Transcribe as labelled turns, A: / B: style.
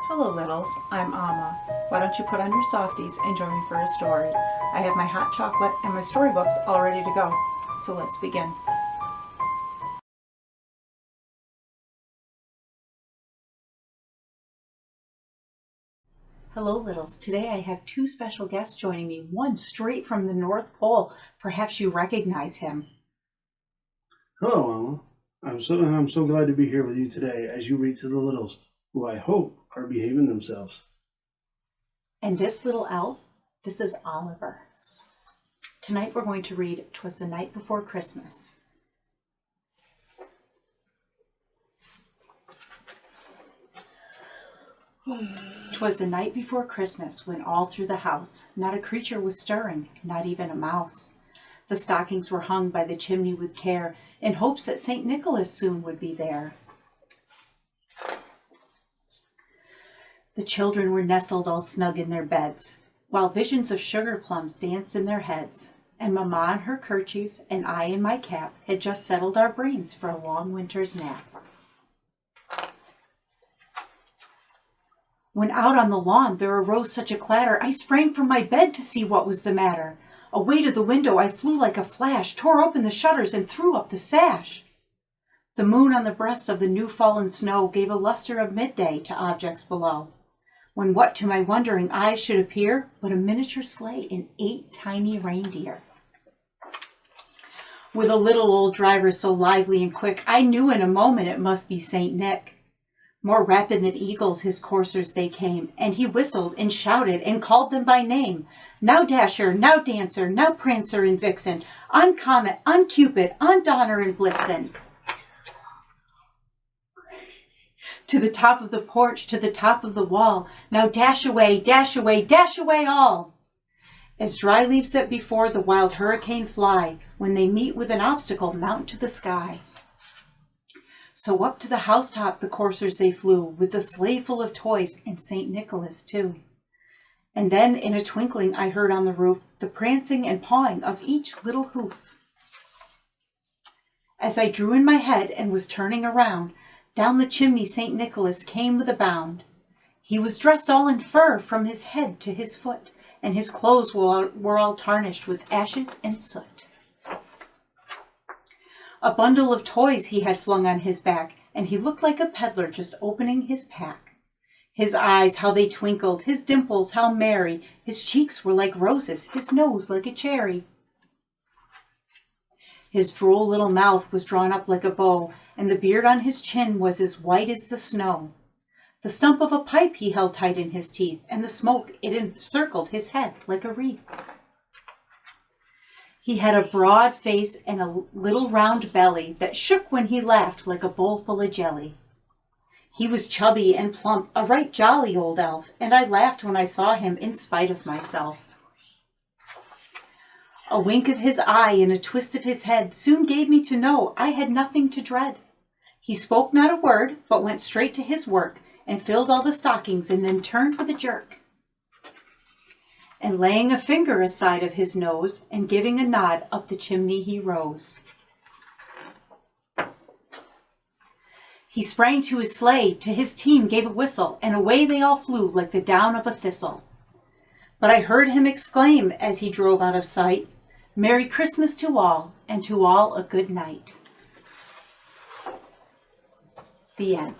A: Hello littles, I'm Amma. Why don't you put on your softies and join me for a story? I have my hot chocolate and my storybooks all ready to go. So let's begin. Hello littles, today I have two special guests joining me, one straight from the North Pole. Perhaps you recognize him.
B: Hello, Amma. I'm so glad to be here with you today as you read to the littles, who I hope are behaving themselves.
A: And this little elf, this is Oliver. Tonight we're going to read 'Twas the Night Before Christmas. 'Twas the night before Christmas, when all through the house not a creature was stirring, not even a mouse. The stockings were hung by the chimney with care, in hopes that St. Nicholas soon would be there. The children were nestled all snug in their beds, while visions of sugar plums danced in their heads. And Mamma in her kerchief, and I in my cap, had just settled our brains for a long winter's nap. When out on the lawn there arose such a clatter, I sprang from my bed to see what was the matter. Away to the window I flew like a flash, tore open the shutters and threw up the sash. The moon on the breast of the new-fallen snow gave a luster of midday to objects below, when what to my wondering eyes should appear but a miniature sleigh and 8 tiny reindeer. With a little old driver so lively and quick, I knew in a moment it must be St. Nick. More rapid than eagles his coursers they came, and he whistled and shouted and called them by name. Now Dasher, now Dancer, now Prancer and Vixen, on Comet, on Cupid, on Donner and Blitzen. To the top of the porch, to the top of the wall, now dash away, dash away, dash away all. As dry leaves that before the wild hurricane fly, when they meet with an obstacle, mount to the sky. So up to the housetop the coursers they flew, with the sleigh full of toys, and St. Nicholas too. And then in a twinkling I heard on the roof the prancing and pawing of each little hoof. As I drew in my head and was turning around, down the chimney St. Nicholas came with a bound. He was dressed all in fur from his head to his foot, and his clothes were all tarnished with ashes and soot. A bundle of toys he had flung on his back, and he looked like a peddler just opening his pack. His eyes, how they twinkled, his dimples, how merry, his cheeks were like roses, his nose like a cherry. His droll little mouth was drawn up like a bow, and the beard on his chin was as white as the snow. The stump of a pipe he held tight in his teeth, and the smoke, it encircled his head like a wreath. He had a broad face and a little round belly that shook when he laughed like a bowl full of jelly. He was chubby and plump, a right jolly old elf, and I laughed when I saw him in spite of myself. A wink of his eye and a twist of his head soon gave me to know I had nothing to dread. He spoke not a word, but went straight to his work, and filled all the stockings, and then turned with a jerk. And laying a finger aside of his nose, and giving a nod, up the chimney he rose. He sprang to his sleigh, to his team gave a whistle, and away they all flew like the down of a thistle. But I heard him exclaim as he drove out of sight, "Merry Christmas to all, and to all a good night." The end.